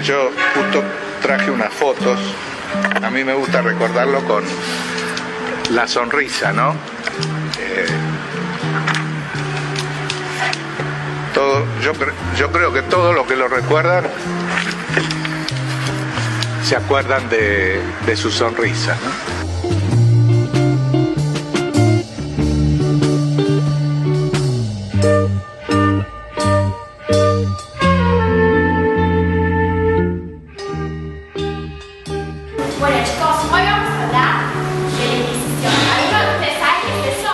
Yo justo traje unas fotos. A mí me gusta recordarlo con la sonrisa, ¿no? Yo creo que todos los que lo recuerdan se acuerdan de su sonrisa, ¿no? Bueno chicos, hoy vamos a hablar de la Inquisición. ¿Alguno de ustedes sabe qué es eso?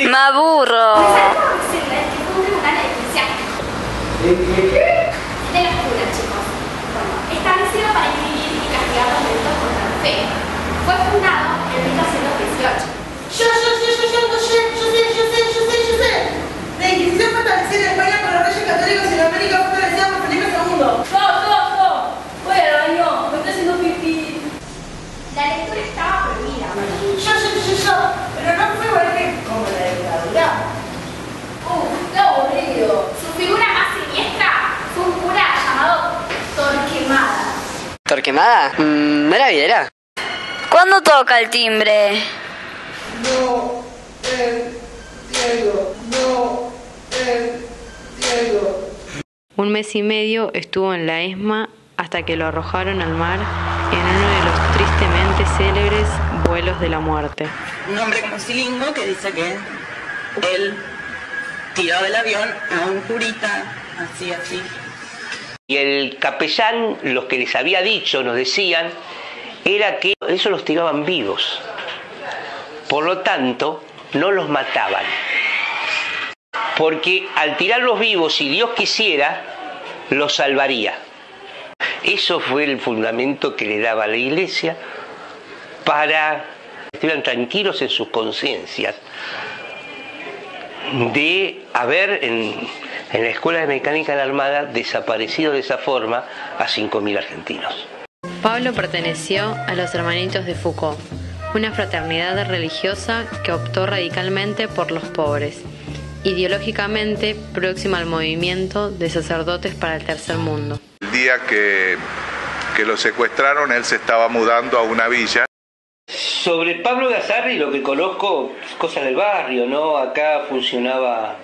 Me aburro. Pues algo decirles que fue un tribunal eclesiástico. De los curas, chicos. Bueno, establecido para inhibir y castigar los delitos contra la fe. Fue fundado en 1218. Yo sé. La Inquisición fue establecida en España por los reyes católicos y en América fue establecida por Felipe II. Voy al baño, me estoy haciendo pipí. La lectura estaba prohibida. Yo. Pero no fue igual que como la dictadura. Qué aburrido. Su figura más siniestra fue un cura llamado Torquemada. ¿Torquemada? ¿No era Videla? ¿Cuándo toca el timbre? No, Diego. Un mes y medio estuvo en la ESMA hasta que lo arrojaron al mar en uno de los tristemente célebres vuelos de la muerte. Un hombre como Silingo que dice que él tiró del avión a un curita, así. Y el capellán, lo que les había dicho, nos decían, era que eso los tiraban vivos. Por lo tanto, no los mataban. Porque al tirarlos vivos, si Dios quisiera, los salvaría. Eso fue el fundamento que le daba a la Iglesia para que estuvieran tranquilos en sus conciencias de haber en la Escuela de Mecánica de la Armada desaparecido de esa forma a 5.000 argentinos. Pablo perteneció a los Hermanitos de Foucault, una fraternidad religiosa que optó radicalmente por los pobres, ideológicamente próxima al movimiento de sacerdotes para el tercer mundo. El día que lo secuestraron, él se estaba mudando a una villa. Sobre Pablo Gazarri, lo que conozco, cosas del barrio, ¿no? Acá funcionaba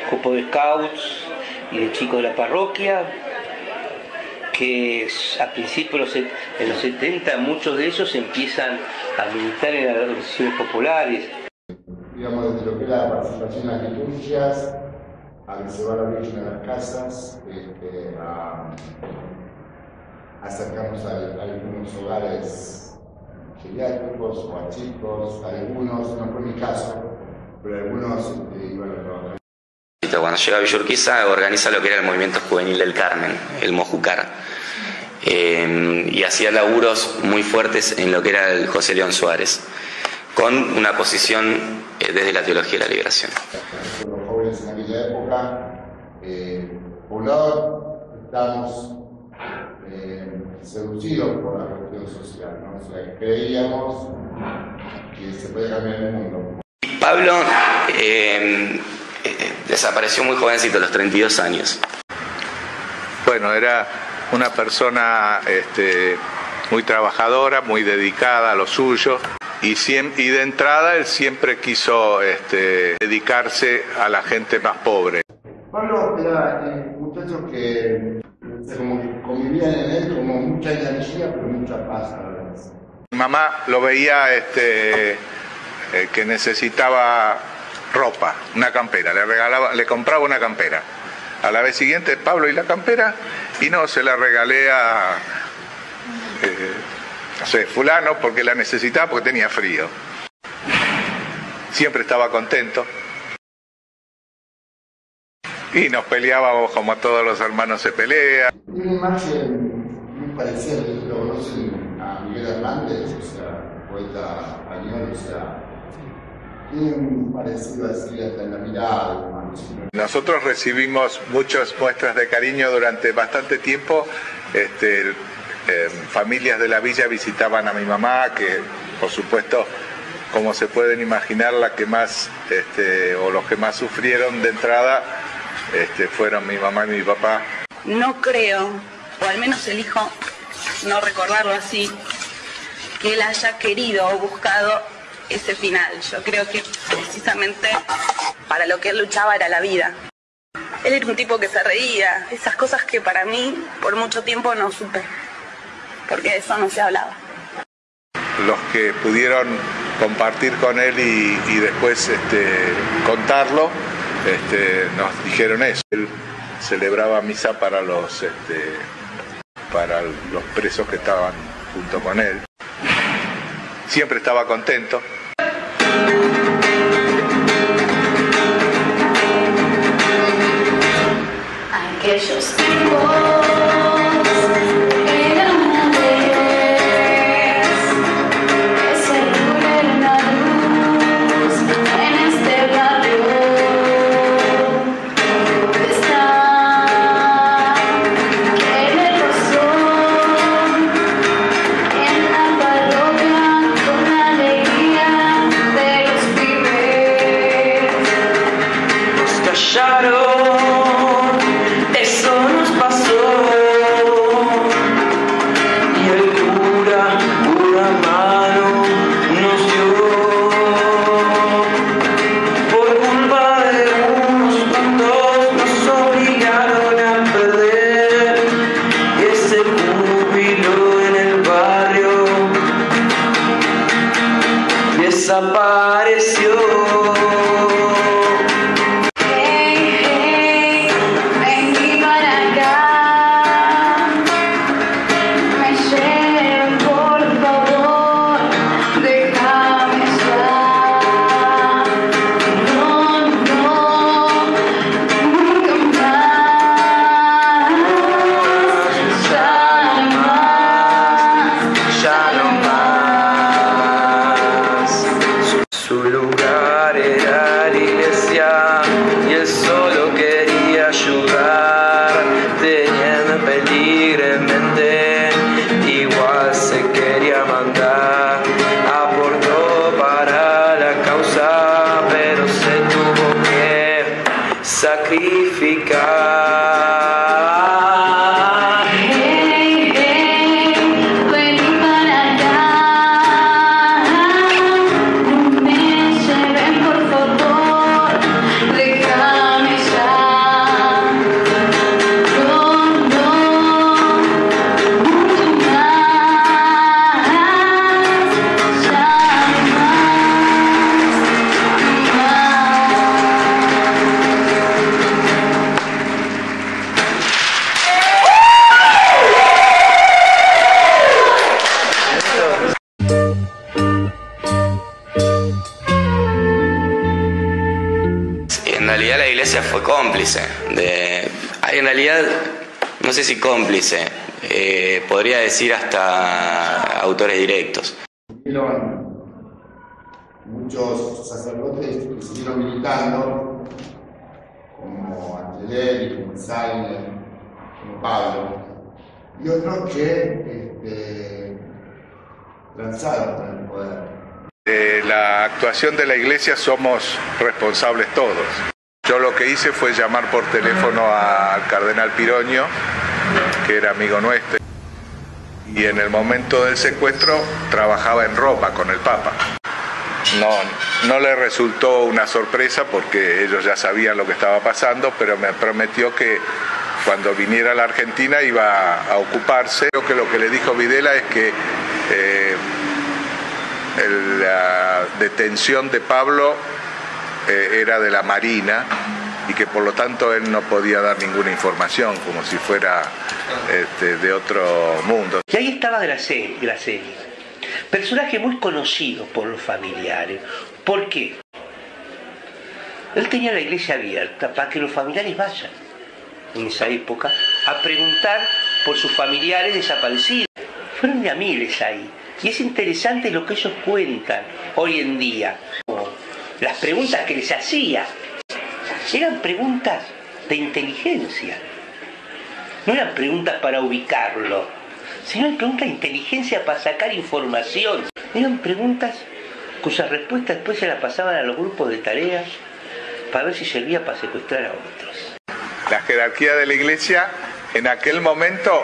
grupo de scouts y de chicos de la parroquia, que a principios en los 70 muchos de ellos empiezan a militar en las organizaciones populares. Digamos, desde lo que era la participación en las liturgias, a reservar la Virgen a las casas, a acercarnos a algunos hogares geriátricos o a chicos, algunos, no fue mi caso, pero algunos iban a trabajar. Cuando llega a Villa Urquiza organiza lo que era el movimiento juvenil del Carmen, el Mojucar, y hacía laburos muy fuertes en lo que era el José León Suárez, con una posición desde la teología de la liberación. Los jóvenes en aquella época, por un lado, estamos seducidos por la cuestión social, ¿no? O sea, creíamos que se puede cambiar el mundo. Pablo desapareció muy jovencito, a los 32 años. Bueno, era una persona muy trabajadora, muy dedicada a lo suyo. Y de entrada él siempre quiso dedicarse a la gente más pobre. Pablo era un muchacho que como que convivía en él como mucha energía, pero mucha paz a la vez. Mi mamá lo veía que necesitaba ropa, una campera, le compraba una campera. A la vez siguiente, Pablo, ¿y la campera? Y no, se la regalé a no sé, fulano, porque la necesitaba, porque tenía frío. Siempre estaba contento. Y nos peleábamos como todos los hermanos se pelean. Tiene una imagen muy parecida, lo conocen a Miguel Hernández, o sea, poeta español, o sea, tiene un parecido así hasta en la mirada. Nosotros recibimos muchas muestras de cariño durante bastante tiempo. Familias de la villa visitaban a mi mamá, que por supuesto, como se pueden imaginar, la que más o los que más sufrieron de entrada fueron mi mamá y mi papá. No creo, o al menos elijo no recordarlo así, que él haya querido o buscado ese final. Yo creo que precisamente para lo que él luchaba era la vida. Él era un tipo que se reía, esas cosas que para mí por mucho tiempo no supe, porque de eso no se hablaba. Los que pudieron compartir con él y después contarlo, nos dijeron eso. Él celebraba misa para los presos que estaban junto con él. Siempre estaba contento. Aquellos tiempos eran una vez, que se ilumina una luz en este barrio. Está en el corazón, en la parroquia, con la alegría de los pibes. Nos callaron. Desapareció. Hey, hey, vení para acá. Me lleven, por favor, déjame ya. No, no, nunca más. Ya no más. Ya no más. Su lugar era la iglesia y él solo quería ayudar. Teniendo peligro en mente, igual se quería mandar. Aportó para la causa, pero se tuvo que sacrificar. En realidad la iglesia fue cómplice en realidad, no sé si cómplice, podría decir hasta autores directos. Muchos sacerdotes que siguieron militando, como Angelelli, como Salmer, como Pablo, y otros que transaron con el poder. De la actuación de la iglesia somos responsables todos. Yo lo que hice fue llamar por teléfono al cardenal Piroño, que era amigo nuestro, y en el momento del secuestro trabajaba en Roma con el Papa. No le resultó una sorpresa porque ellos ya sabían lo que estaba pasando, pero me prometió que cuando viniera a la Argentina iba a ocuparse. Creo que lo que le dijo Videla es que la detención de Pablo era de la Marina y que por lo tanto él no podía dar ninguna información, como si fuera de otro mundo. Y ahí estaba Gracelli, personaje muy conocido por los familiares. ¿Por qué? Él tenía la iglesia abierta para que los familiares vayan en esa época a preguntar por sus familiares desaparecidos. Fueron de a miles ahí. Y es interesante lo que ellos cuentan hoy en día. Las preguntas que les hacía eran preguntas de inteligencia. No eran preguntas para ubicarlo, sino eran preguntas de inteligencia para sacar información. Eran preguntas cuyas respuestas después se las pasaban a los grupos de tareas para ver si servía para secuestrar a otros. la jerarquía de la Iglesia, en aquel momento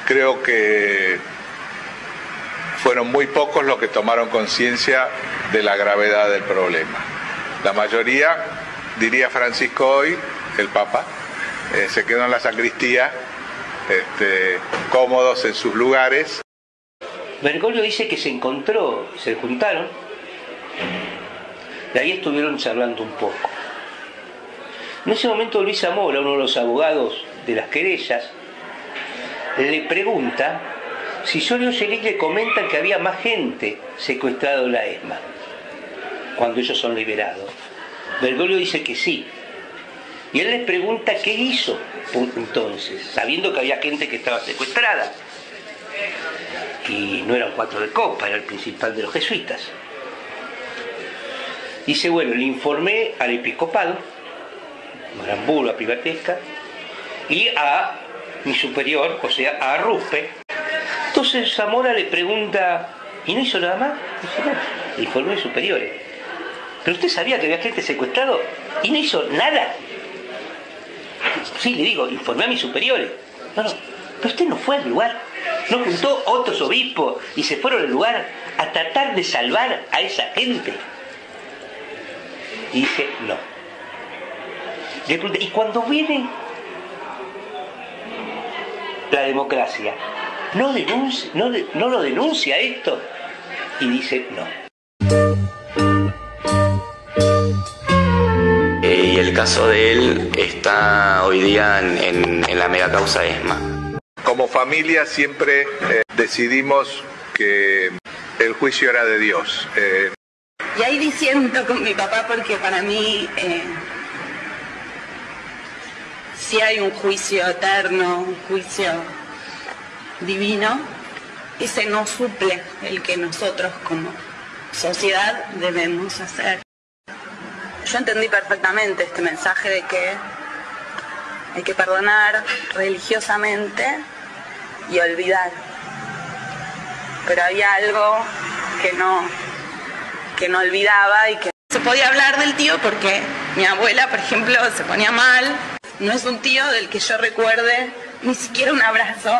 creo que fueron muy pocos los que tomaron conciencia de la gravedad del problema. La mayoría, diría Francisco hoy, el Papa, se quedó en la sacristía, cómodos en sus lugares. Bergoglio dice que se juntaron, y ahí estuvieron charlando un poco. En ese momento Luis Zamora, uno de los abogados de las querellas, le pregunta si Soria Oyelich le comentan que había más gente secuestrada en la ESMA cuando ellos son liberados. Bergoglio dice que sí. Y él les pregunta qué hizo entonces, sabiendo que había gente que estaba secuestrada. Y no eran 4 de copa, era el principal de los jesuitas. Dice, bueno, le informé al episcopado, Maramburo, a Privatesca, y a mi superior, o sea, a Ruspe. Entonces Zamora le pregunta, ¿y no hizo nada más? Dice, no, le informé a superiores. ¿Pero usted sabía que había gente secuestrado y no hizo nada? Sí, le digo, informé a mis superiores. No, pero usted no fue al lugar, no juntó otros obispos y se fueron al lugar a tratar de salvar a esa gente. Y dice, no. Le pregunté, ¿y cuando viene la democracia, no lo denuncia esto? Y dice, no. Y el caso de él está hoy día en la megacausa ESMA. Como familia siempre decidimos que el juicio era de Dios. Y ahí diciendo con mi papá, porque para mí si hay un juicio eterno, un juicio divino, ese no suple el que nosotros como sociedad debemos hacer. Yo entendí perfectamente este mensaje de que hay que perdonar religiosamente y olvidar. Pero había algo que no olvidaba y que se podía hablar del tío porque mi abuela, por ejemplo, se ponía mal. No es un tío del que yo recuerde ni siquiera un abrazo,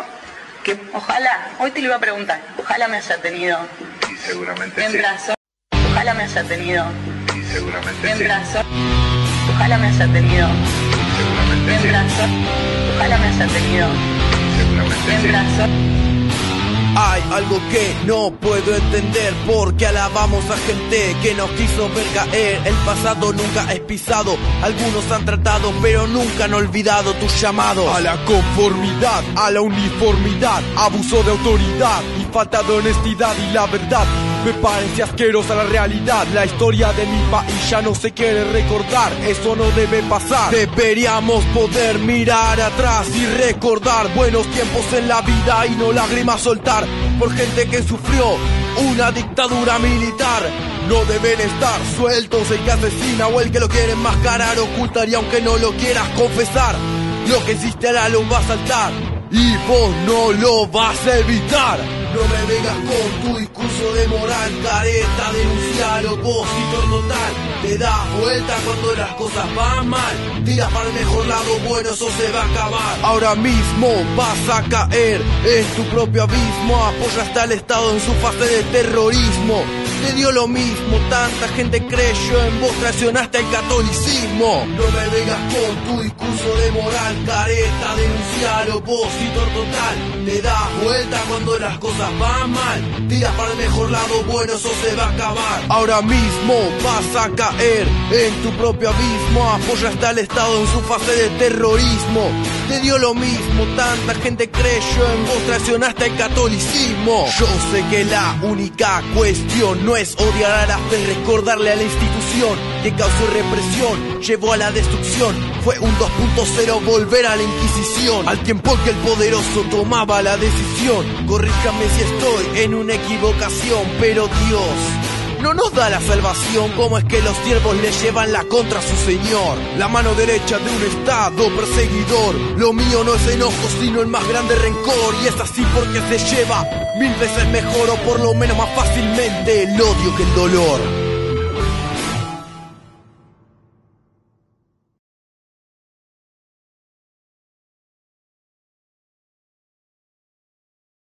que ojalá, hoy te lo iba a preguntar, ojalá me haya tenido y seguramente en sí. brazo, ojalá me haya tenido y seguramente en sí. brazo, ojalá me haya tenido y seguramente en sí. brazo, ojalá me haya tenido y seguramente en sí. brazo. Hay algo que no puedo entender, porque alabamos a gente que nos quiso ver caer. El pasado nunca es pisado, algunos han tratado pero nunca han olvidado tu llamado. A la conformidad, a la uniformidad, abuso de autoridad y falta de honestidad y la verdad. Me parece asquerosa la realidad, la historia de mi país ya no se quiere recordar, eso no debe pasar. Deberíamos poder mirar atrás y recordar buenos tiempos en la vida y no lágrimas soltar por gente que sufrió una dictadura militar. No deben estar sueltos el que asesina o el que lo quiere enmascarar, ocultar y aunque no lo quieras confesar, lo que hiciste ahora lo va a saltar y vos no lo vas a evitar. No me vengas con tu discurso de moral, careta, denunciar opositor total. Te das vuelta cuando las cosas van mal, tiras para el mejor lado, bueno, eso se va a acabar. Ahora mismo vas a caer en tu propio abismo, apoyaste al Estado en su fase de terrorismo. Te dio lo mismo, tanta gente creyó en vos, traicionaste al catolicismo. No me vengas con tu discurso de moral, careta, denunciar opositor total. Te das vuelta cuando las cosas van mal, tiras para el mejor lado, bueno, eso se va a acabar. Ahora mismo vas a caer en tu propio abismo, apoyaste al Estado en su fase de terrorismo. Te dio lo mismo, tanta gente creyó en vos, traicionaste al catolicismo. Yo sé que la única cuestión no es odiar a la fe, recordarle a la institución que causó represión, llevó a la destrucción. Fue un 2.0 volver a la Inquisición, al tiempo que el poderoso tomaba la decisión. Corríjame si estoy en una equivocación, pero Dios no nos da la salvación. Como es que los siervos le llevan la contra a su señor, la mano derecha de un estado perseguidor. Lo mío no es enojo sino el más grande rencor, y es así porque se lleva 1000 veces mejor, o por lo menos más fácilmente, el odio que el dolor.